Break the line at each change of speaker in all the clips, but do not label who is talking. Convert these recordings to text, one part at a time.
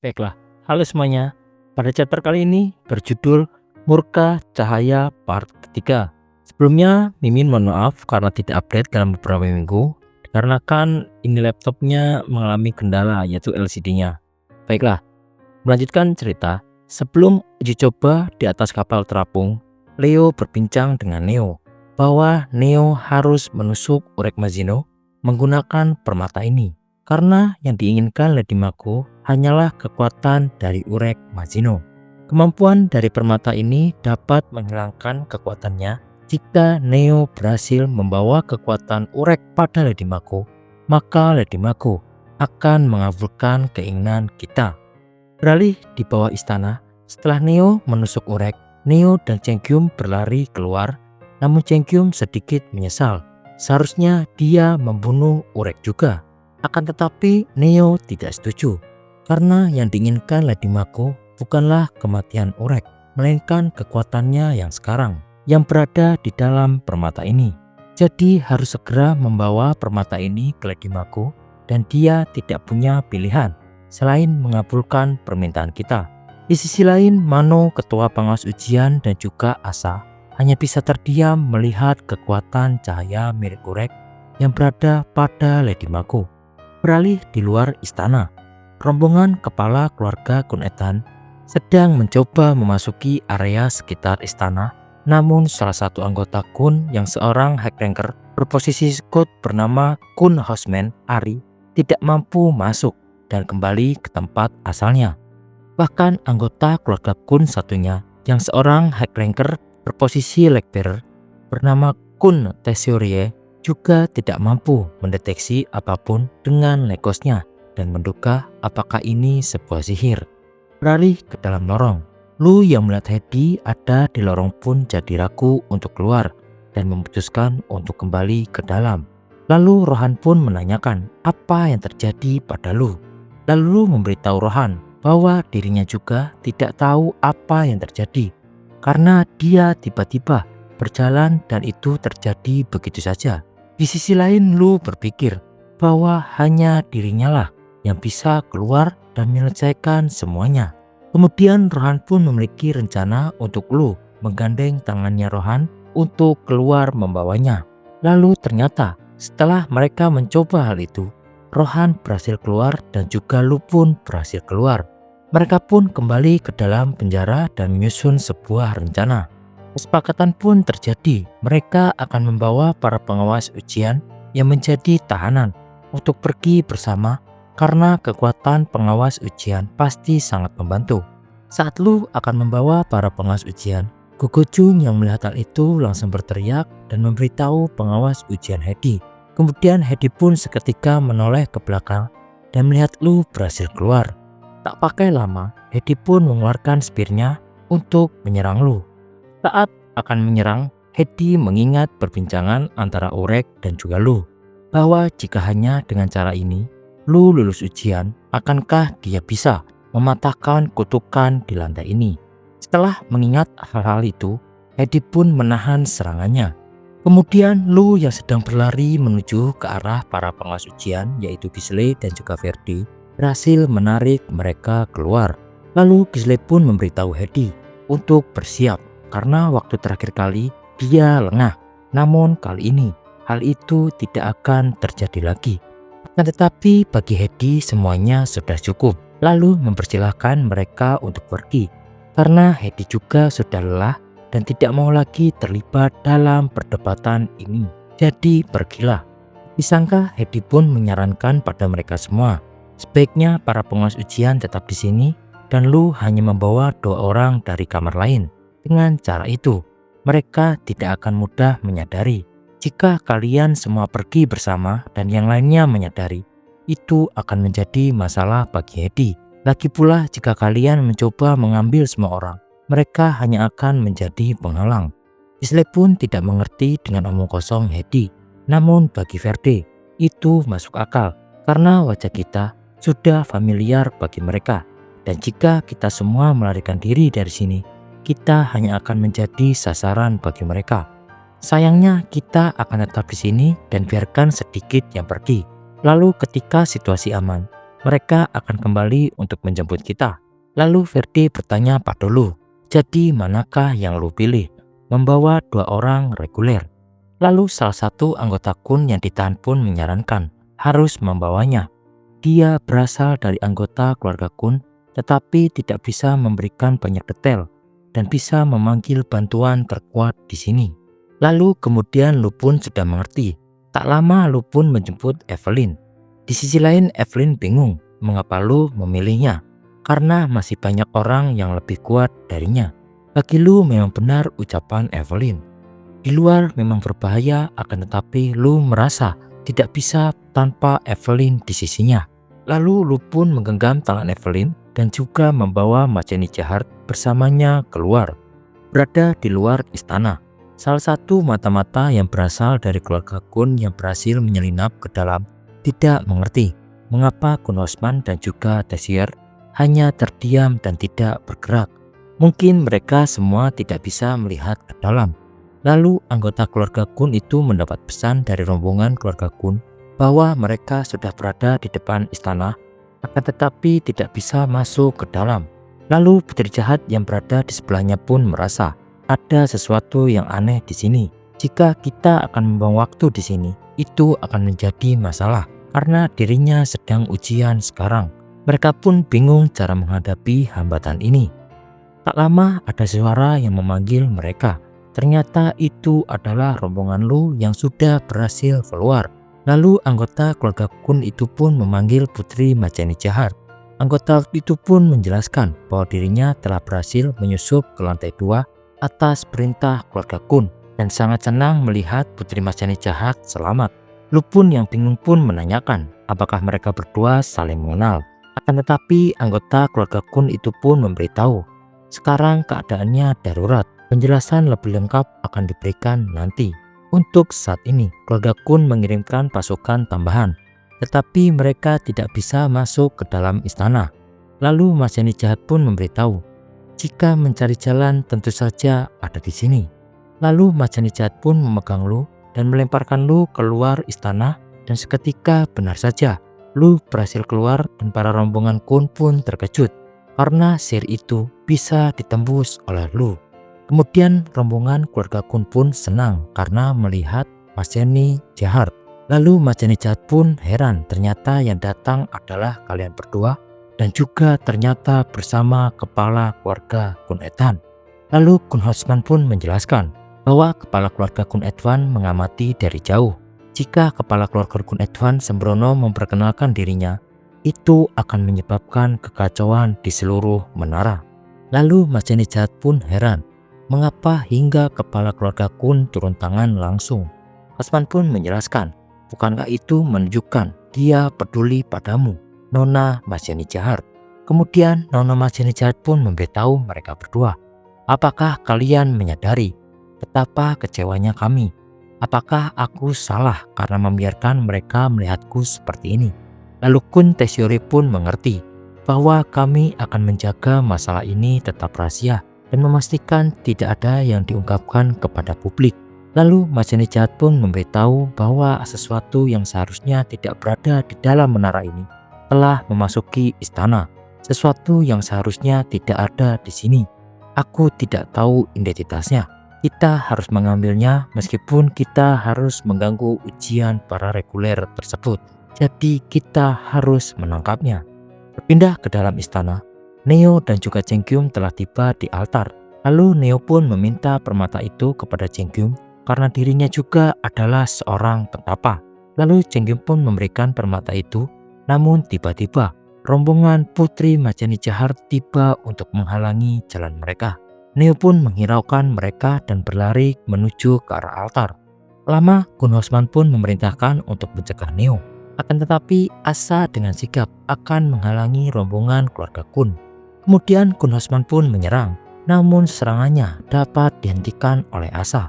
Baiklah, halo semuanya. Pada chapter kali ini berjudul Murka Cahaya part ketiga. Sebelumnya, Mimin mohon maaf karena tidak update dalam beberapa minggu, dikarenakan ini laptopnya mengalami kendala yaitu LCD-nya. Baiklah, melanjutkan cerita. Sebelum uji coba di atas kapal terapung, Leo berbincang dengan Neo bahwa Neo harus menusuk Urek Mazino menggunakan permata ini. Karena yang diinginkan Lady Mako hanyalah kekuatan dari Urek Mazino. Kemampuan dari permata ini dapat menghilangkan kekuatannya jika Neo berhasil membawa kekuatan Urek pada Lady Mako, maka Lady Mako akan mengabulkan keinginan kita. Beralih di bawah istana, setelah Neo menusuk Urek, Neo dan Cenkyum berlari keluar, namun Cenkyum sedikit menyesal. Seharusnya dia membunuh Urek juga. Akan tetapi Neo tidak setuju, karena yang diinginkan Lady Mako bukanlah kematian Urek, melainkan kekuatannya yang sekarang, yang berada di dalam permata ini. Jadi harus segera membawa permata ini ke Lady Mako, dan dia tidak punya pilihan selain mengabulkan permintaan kita. Di sisi lain, Mano, ketua pengawas ujian, dan juga Asa hanya bisa terdiam melihat kekuatan cahaya milik Urek yang berada pada Lady Mako. Beralih di luar istana, rombongan kepala keluarga Kun Ethan sedang mencoba memasuki area sekitar istana. Namun salah satu anggota Kun yang seorang high ranker berposisi scout bernama Kun Houseman Ari tidak mampu masuk dan kembali ke tempat asalnya. Bahkan anggota keluarga Kun satunya yang seorang high ranker berposisi leg bearer bernama Kun Tesiorie juga tidak mampu mendeteksi apapun dengan legosnya dan menduga apakah ini sebuah sihir. Beralih ke dalam lorong, Lu yang melihat Hedi ada di lorong pun jadi ragu untuk keluar dan memutuskan untuk kembali ke dalam. Lalu Rohan pun menanyakan apa yang terjadi pada Lu. Lalu Lu memberitahu Rohan bahwa dirinya juga tidak tahu apa yang terjadi karena dia tiba-tiba berjalan dan itu terjadi begitu saja. Di sisi lain, Lu berpikir bahwa hanya dirinya lah yang bisa keluar dan menyelesaikan semuanya. Kemudian Rohan pun memiliki rencana untuk Lu menggandeng tangannya Rohan untuk keluar membawanya. Lalu ternyata setelah mereka mencoba hal itu, Rohan berhasil keluar dan juga Lu pun berhasil keluar. Mereka pun kembali ke dalam penjara dan menyusun sebuah rencana. Kesepakatan pun terjadi, mereka akan membawa para pengawas ujian yang menjadi tahanan untuk pergi bersama karena kekuatan pengawas ujian pasti sangat membantu. Saat Lu akan membawa para pengawas ujian, Gogojung yang melihat hal itu langsung berteriak dan memberitahu pengawas ujian Hedi. Kemudian Hedi pun seketika menoleh ke belakang dan melihat Lu berhasil keluar. Tak pakai lama, Hedi pun mengeluarkan spearnya untuk menyerang Lu. Saat akan menyerang, Hedi mengingat perbincangan antara Urek dan juga Lu, bahwa jika hanya dengan cara ini, Lu lulus ujian, akankah dia bisa mematahkan kutukan di lantai ini? Setelah mengingat hal-hal itu, Hedi pun menahan serangannya. Kemudian Lu yang sedang berlari menuju ke arah para pengawas ujian, yaitu Gisle dan juga Verdi, berhasil menarik mereka keluar. Lalu Gisle pun memberitahu Hedi untuk bersiap karena waktu terakhir kali dia lengah. Namun kali ini hal itu tidak akan terjadi lagi. Tetapi bagi Hedi semuanya sudah cukup. Lalu mempersilahkan mereka untuk pergi karena Hedi juga sudah lelah dan tidak mau lagi terlibat dalam perdebatan ini. Jadi pergilah. Disangka Hedi pun menyarankan pada mereka semua, sebaiknya para pengawas ujian tetap di sini dan Lu hanya membawa 2 orang dari kamar lain. Dengan cara itu, mereka tidak akan mudah menyadari. Jika kalian semua pergi bersama dan yang lainnya menyadari, itu akan menjadi masalah bagi Hedi. Lagi pula jika kalian mencoba mengambil semua orang, mereka hanya akan menjadi penghalang. Gisle pun tidak mengerti dengan omong kosong Hedi. Namun bagi Verde, itu masuk akal karena wajah kita sudah familiar bagi mereka. Dan jika kita semua melarikan diri dari sini, kita hanya akan menjadi sasaran bagi mereka. Sayangnya kita akan tetap di sini dan biarkan sedikit yang pergi. Lalu ketika situasi aman, mereka akan kembali untuk menjemput kita. Lalu Verdi bertanya pada Lu, jadi manakah yang Lu pilih? Membawa 2 orang reguler. Lalu salah satu anggota Kun yang ditahan pun menyarankan harus membawanya. Dia berasal dari anggota keluarga Kun, tetapi tidak bisa memberikan banyak detail dan bisa memanggil bantuan terkuat di sini. Lalu kemudian Lu pun sudah mengerti. Tak lama Lu pun menjemput Evelyn. Di sisi lain Evelyn bingung mengapa Lu memilihnya, karena masih banyak orang yang lebih kuat darinya. Bagi Lu memang benar ucapan Evelyn. Di luar memang berbahaya, akan tetapi Lu merasa tidak bisa tanpa Evelyn di sisinya. Lalu Lu pun menggenggam tangan Evelyn dan juga membawa Majeni Jahat bersamanya keluar. Berada di luar istana, salah satu mata-mata yang berasal dari keluarga Kun yang berhasil menyelinap ke dalam tidak mengerti mengapa Kun Osman dan juga Tessier hanya terdiam dan tidak bergerak. Mungkin mereka semua tidak bisa melihat ke dalam. Lalu anggota keluarga Kun itu mendapat pesan dari rombongan keluarga Kun bahwa mereka sudah berada di depan istana, akan tetapi tidak bisa masuk ke dalam. Lalu putri jahat yang berada di sebelahnya pun merasa ada sesuatu yang aneh di sini. Jika kita akan membuang waktu di sini, itu akan menjadi masalah karena dirinya sedang ujian sekarang. Mereka pun bingung cara menghadapi hambatan ini. Tak lama ada suara yang memanggil mereka. Ternyata itu adalah rombongan Lu yang sudah berhasil keluar. Lalu anggota keluarga Kun itu pun memanggil Putri Majeni Jahat. Anggota itu pun menjelaskan bahwa dirinya telah berhasil menyusup ke lantai 2 atas perintah keluarga Kun dan sangat senang melihat Putri Majeni Jahat selamat. Lu pun yang bingung pun menanyakan apakah mereka berdua saling mengenal. Akan tetapi anggota keluarga Kun itu pun memberitahu sekarang keadaannya darurat. Penjelasan lebih lengkap akan diberikan nanti. Untuk saat ini, keluarga Kun mengirimkan pasukan tambahan, tetapi mereka tidak bisa masuk ke dalam istana. Lalu Majeni Jahat pun memberitahu, jika mencari jalan tentu saja ada di sini. Lalu Majeni Jahat pun memegang Lu dan melemparkan Lu keluar istana, dan seketika benar saja Lu berhasil keluar dan para rombongan Kun pun terkejut karena sihir itu bisa ditembus oleh Lu. Kemudian rombongan keluarga Kun pun senang karena melihat Majeni Jahat. Lalu Majeni Jahat pun heran ternyata yang datang adalah kalian berdua dan juga ternyata bersama kepala keluarga Kun Ethan. Lalu Kun Hosman pun menjelaskan bahwa kepala keluarga Kun Ethan mengamati dari jauh. Jika kepala keluarga Kun Ethan sembrono memperkenalkan dirinya, itu akan menyebabkan kekacauan di seluruh menara. Lalu Majeni Jahat pun heran mengapa hingga kepala keluarga Kun turun tangan langsung. Hosman pun menjelaskan, bukankah itu menunjukkan dia peduli padamu, Nona Majeni Jahat. Kemudian Nona Majeni Jahat pun memberitahu mereka berdua, apakah kalian menyadari betapa kecewanya kami? Apakah aku salah karena membiarkan mereka melihatku seperti ini? Lalu Kun Tessier pun mengerti bahwa kami akan menjaga masalah ini tetap rahasia dan memastikan tidak ada yang diungkapkan kepada publik. Lalu Majeni Jahat pun memberitahu bahwa sesuatu yang seharusnya tidak berada di dalam menara ini telah memasuki istana. Sesuatu yang seharusnya tidak ada di sini. Aku tidak tahu identitasnya. Kita harus mengambilnya meskipun kita harus mengganggu ujian para reguler tersebut. Jadi kita harus menangkapnya. Berpindah ke dalam istana, Neo dan juga Cheng Kyum telah tiba di altar. Lalu Neo pun meminta permata itu kepada Cheng Kyum karena dirinya juga adalah seorang petapa. Lalu Cheng Kyum pun memberikan permata itu, namun tiba-tiba rombongan Putri Majeni Jahat tiba untuk menghalangi jalan mereka. Neo pun menghiraukan mereka dan berlari menuju ke arah altar. Lama Kun Hosman pun memerintahkan untuk mencegah Neo. Akan tetapi Asa dengan sigap akan menghalangi rombongan keluarga Kun. Kemudian Kun Hosman pun menyerang, namun serangannya dapat dihentikan oleh Asa.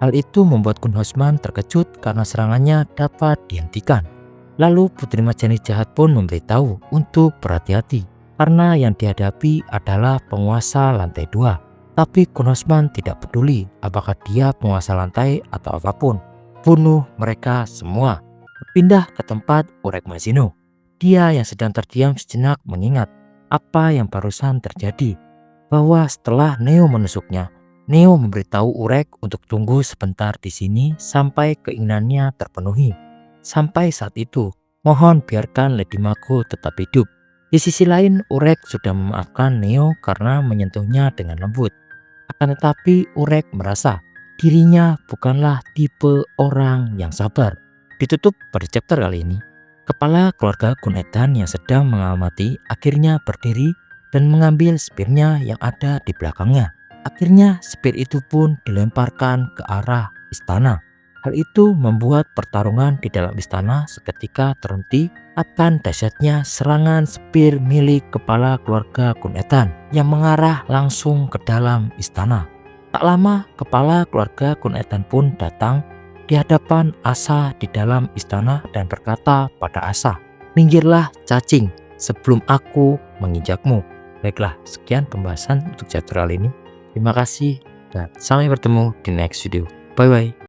Hal itu membuat Kun Hosman terkejut karena serangannya dapat dihentikan. Lalu Putri Majeni Jahat pun memberitahu untuk berhati-hati karena yang dihadapi adalah penguasa lantai 2. Tapi Kun Hosman tidak peduli apakah dia penguasa lantai atau apapun. Bunuh mereka semua. Pindah ke tempat Urek Mazino. Dia yang sedang terdiam sejenak mengingat apa yang barusan terjadi, bahwa setelah Neo menusuknya, Neo memberitahu Urek untuk tunggu sebentar di sini sampai keinginannya terpenuhi. Sampai saat itu, mohon biarkan Lady Mako tetap hidup. Di sisi lain, Urek sudah memaafkan Neo karena menyentuhnya dengan lembut. Akan tetapi Urek merasa dirinya bukanlah tipe orang yang sabar. Ditutup pada chapter kali ini. Kepala keluarga Kunetan yang sedang mengamati akhirnya berdiri dan mengambil spearnya yang ada di belakangnya. Akhirnya spear itu pun dilemparkan ke arah istana. Hal itu membuat pertarungan di dalam istana seketika terhenti akan dahsyatnya serangan spear milik kepala keluarga Kunetan yang mengarah langsung ke dalam istana. Tak lama kepala keluarga Kunetan pun datang di hadapan Asa di dalam istana dan berkata pada Asa, "Minggirlah cacing sebelum aku menginjakmu." Baiklah, sekian pembahasan untuk chapter kali ini. Terima kasih dan sampai bertemu di next video. Bye bye.